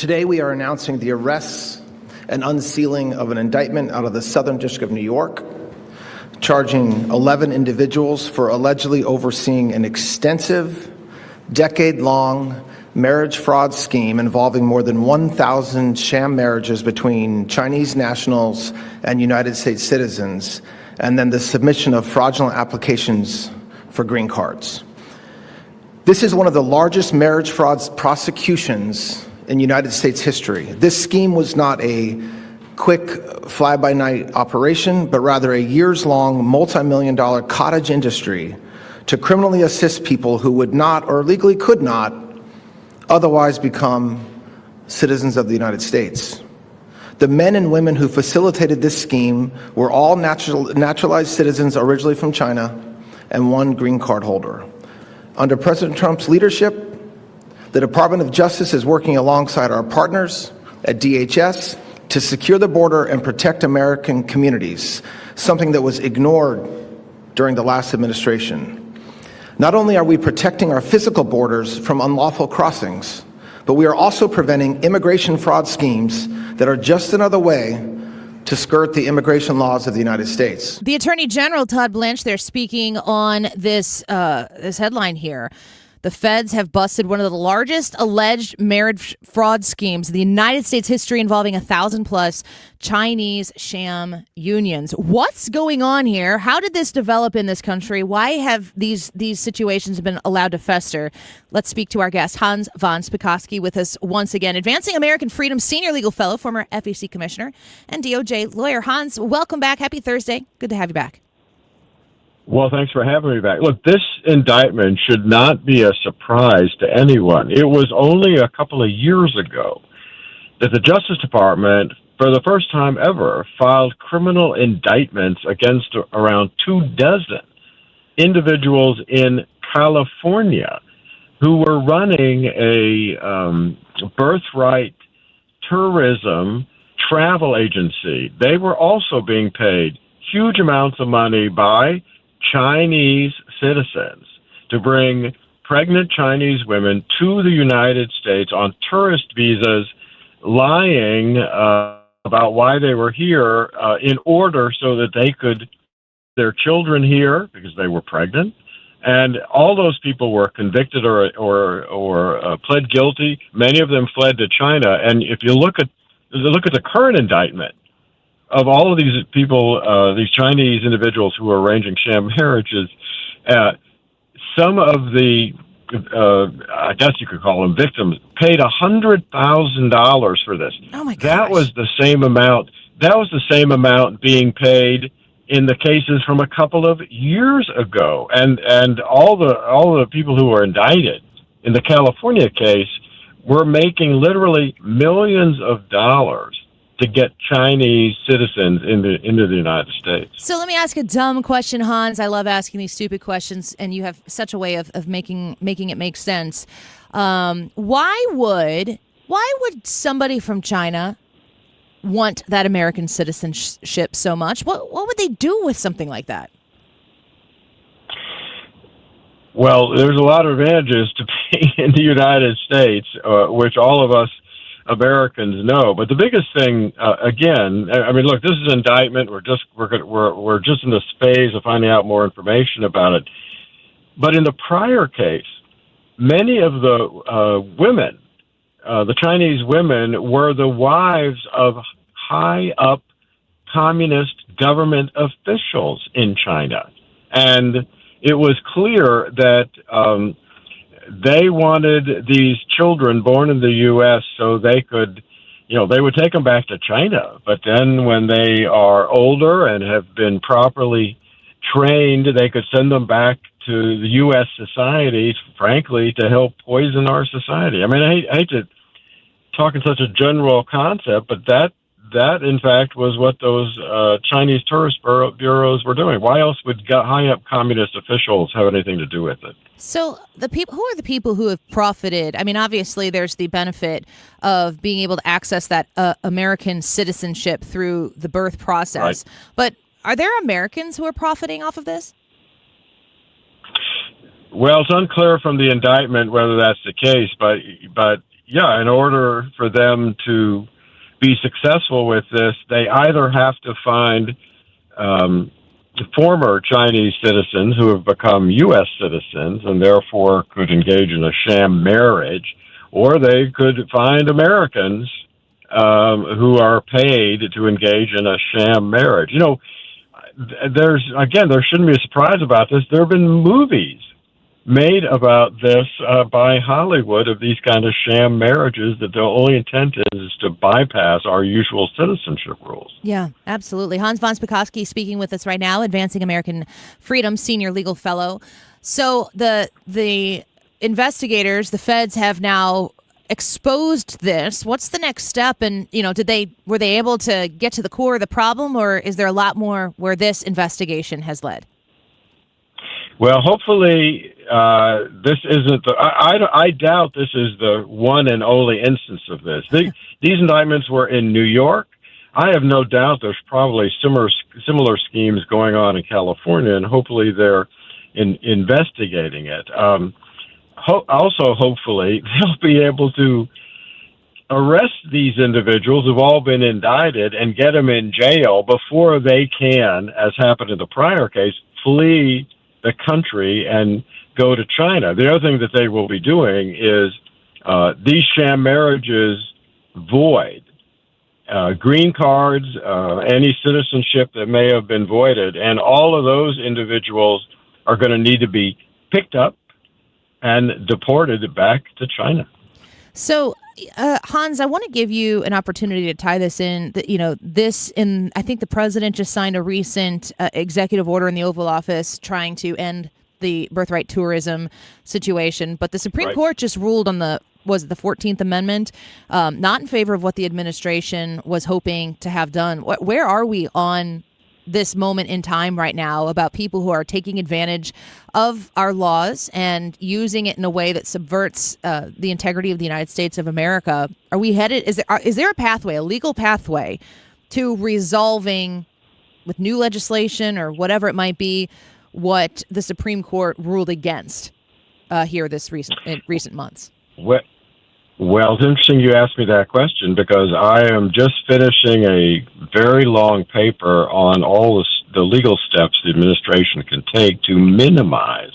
Today we are announcing the arrests and unsealing of an indictment out of the Southern District of New York, charging 11 individuals for allegedly overseeing an extensive, decade-long marriage fraud scheme involving more than 1,000 sham marriages between Chinese nationals and United States citizens, and then the submission of fraudulent applications for green cards. This is one of the largest marriage fraud prosecutions in United States history. This scheme was not a quick fly-by-night operation, but rather a years-long, multi-million-dollar cottage industry to criminally assist people who would not, or legally could not, otherwise become citizens of the United States. The men and women who facilitated this scheme were all naturalized citizens originally from China and one green card holder. Under President Trump's leadership, the Department of Justice is working alongside our partners at DHS to secure the border and protect American communities, something that was ignored during the last administration. Not only are we protecting our physical borders from unlawful crossings, but we are also preventing immigration fraud schemes that are just another way to skirt the immigration laws of the United States. The Attorney General, Todd Blanche, they're speaking on this headline here. The feds have busted one of the largest alleged marriage fraud schemes in the United States history, involving 1,000+ Chinese sham unions. What's going on here? How did this develop in this country? Why have these situations been allowed to fester? Let's speak to our guest, Hans von Spakovsky, with us once again. Advancing American Freedom Senior Legal Fellow, former FEC Commissioner, and DOJ lawyer. Hans, welcome back. Happy Thursday. Good to have you back. Well, thanks for having me back. Look, this indictment should not be a surprise to anyone. It was only a couple of years ago that the Justice Department, for the first time ever, filed criminal indictments against around 24 individuals in California who were running a birthright tourism travel agency. They were also being paid huge amounts of money by Chinese citizens to bring pregnant Chinese women to the United States on tourist visas, lying about why they were here in order so that they could their children here because they were pregnant. And all those people were convicted or pled guilty. Many of them fled to China. And if you look at the current indictment of all of these people, these Chinese individuals who are arranging sham marriages, some of the, I guess you could call them victims, paid $100,000 for this. Oh my gosh. That was the same amount being paid in the cases from a couple of years ago. And all the people who were indicted in the California case were making literally millions of dollars to get Chinese citizens into the United States. So let me ask a dumb question, Hans. I love asking these stupid questions, and you have such a way of making it make sense. Why would somebody from China want that American citizenship so much? What would they do with something like that? Well, there's a lot of advantages to being in the United States, which all of us Americans know. But the biggest thing, again, I mean, look, this is an indictment. We're just in this phase of finding out more information about it. But in the prior case, many of the women, the Chinese women, were the wives of high-up communist government officials in China, and it was clear that they wanted these children born in the U.S. so they could, they would take them back to China. But then when they are older and have been properly trained, they could send them back to the U.S. society, frankly, to help poison our society. I mean, I hate to talk in such a general concept, but that in fact was what those Chinese tourist bureaus were doing. Why else would high-up communist officials have anything to do with it? So who are the people who have profited? I mean, obviously there's the benefit of being able to access that American citizenship through the birth process. Right. But are there Americans who are profiting off of this? Well, it's unclear from the indictment whether that's the case, but yeah, in order for them to be successful with this, they either have to find former Chinese citizens who have become U.S. citizens and therefore could engage in a sham marriage, or they could find Americans who are paid to engage in a sham marriage. You know, there shouldn't be a surprise about this. There have been movies made about this by Hollywood of these kind of sham marriages that the only intent is to bypass our usual citizenship rules. Yeah, absolutely. Hans von Spakovsky speaking with us right now, Advancing American Freedom, senior legal fellow. So the investigators, the feds, have now exposed this. What's the next step? And, you know, were they able to get to the core of the problem, or is there a lot more where this investigation has led? Well, hopefully, this isn't I doubt this is the one and only instance of this. These indictments were in New York. I have no doubt there's probably similar schemes going on in California, and hopefully they're investigating it. Also, hopefully, they'll be able to arrest these individuals who've all been indicted and get them in jail before they can, as happened in the prior case, flee the country and go to China. The other thing that they will be doing is these sham marriages void green cards, any citizenship that may have been voided, and all of those individuals are going to need to be picked up and deported back to China. So, Hans, I want to give you an opportunity to tie this in. I think the president just signed a recent executive order in the Oval Office trying to end the birthright tourism situation. But the Supreme Court just ruled on the 14th Amendment, not in favor of what the administration was hoping to have done. Where are we on this moment in time right now about people who are taking advantage of our laws and using it in a way that subverts the integrity of the United States of America? Are we headed? Is there a pathway, a legal pathway, to resolving with new legislation or whatever it might be what the Supreme Court ruled against here this recent months? Well, it's interesting you asked me that question because I am just finishing a very long paper on all the legal steps the administration can take to minimize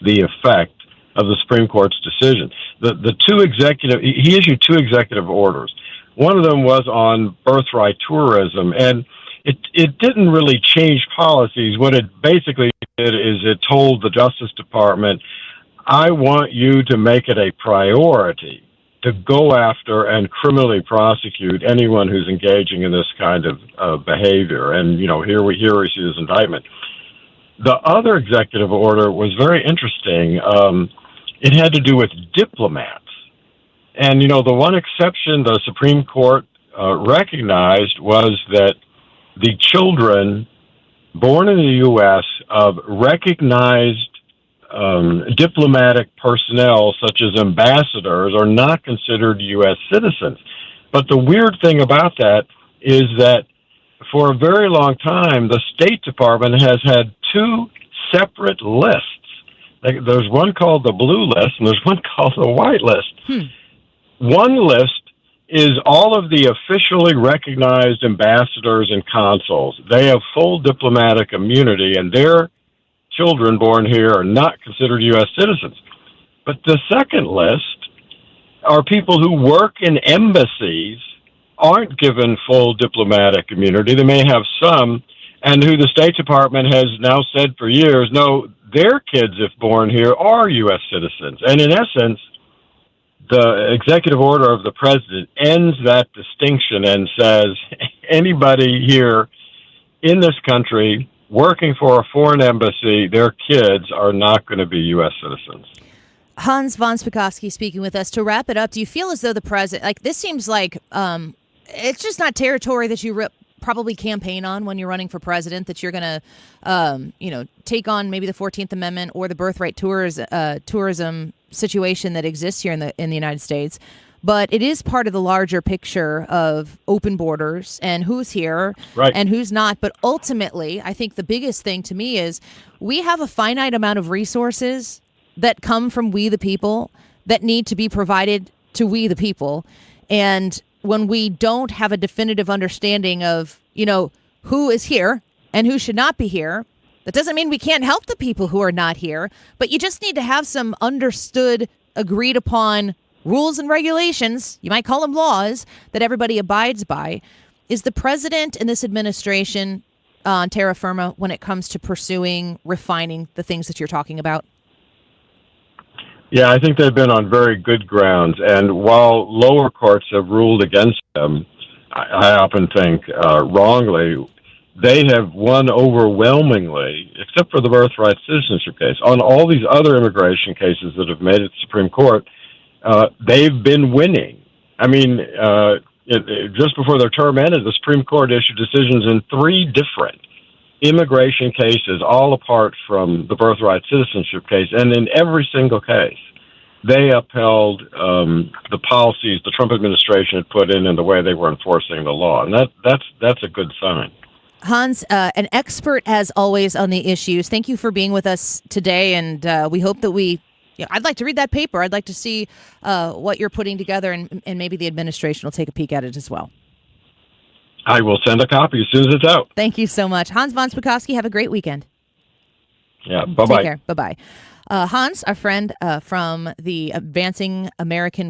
the effect of the Supreme Court's decision. He issued two executive orders. One of them was on birthright tourism, and it didn't really change policies. What it basically did is it told the Justice Department, I want you to make it a priority to go after and criminally prosecute anyone who's engaging in this kind of behavior. And, here we see this indictment. The other executive order was very interesting. It had to do with diplomats. And, the one exception the Supreme Court recognized was that the children born in the U.S. of recognized diplomatic personnel, such as ambassadors, are not considered U.S. citizens. But the weird thing about that is that for a very long time, the State Department has had two separate lists. There's one called the blue list, and there's one called the white list. One list is all of the officially recognized ambassadors and consuls. They have full diplomatic immunity, and their children born here are not considered U.S. citizens. But the second list are people who work in embassies, aren't given full diplomatic immunity. They may have some, and who the State Department has now said for years, no, their kids, if born here, are U.S. citizens. And in essence, the executive order of the president ends that distinction and says anybody here in this country working for a foreign embassy, their kids are not going to be U.S. citizens. Hans von Spakovsky speaking with us. To wrap it up, do you feel as though the president, this seems like it's just not territory that you probably campaign on when you're running for president, that you're going to, take on maybe the 14th Amendment or the birthright tourism situation that exists here in the United States. But it is part of the larger picture of open borders and who's here and who's not. But ultimately, I think the biggest thing to me is we have a finite amount of resources that come from we the people that need to be provided to we the people. And when we don't have a definitive understanding of, who is here and who should not be here, that doesn't mean we can't help the people who are not here, but you just need to have some understood, agreed upon rules and regulations, you might call them laws, that everybody abides by. Is the president and this administration on terra firma when it comes to pursuing, refining the things that you're talking about? Yeah, I think they've been on very good grounds. And while lower courts have ruled against them, I often think wrongly, they have won overwhelmingly, except for the birthright citizenship case. On all these other immigration cases that have made it to the Supreme Court, they've been winning. I mean, just before their term ended, the Supreme Court issued decisions in 3 different immigration cases, all apart from the birthright citizenship case. And in every single case, they upheld the policies the Trump administration had put in and the way they were enforcing the law. And that's a good sign. Hans, an expert as always on the issues. Thank you for being with us today. And we hope that I'd like to read that paper. I'd like to see what you're putting together, and maybe the administration will take a peek at it as well. I will send a copy as soon as it's out. Thank you so much. Hans von Spakovsky, have a great weekend. Yeah, bye-bye. Take care. Bye-bye. Hans, our friend from the Advancing American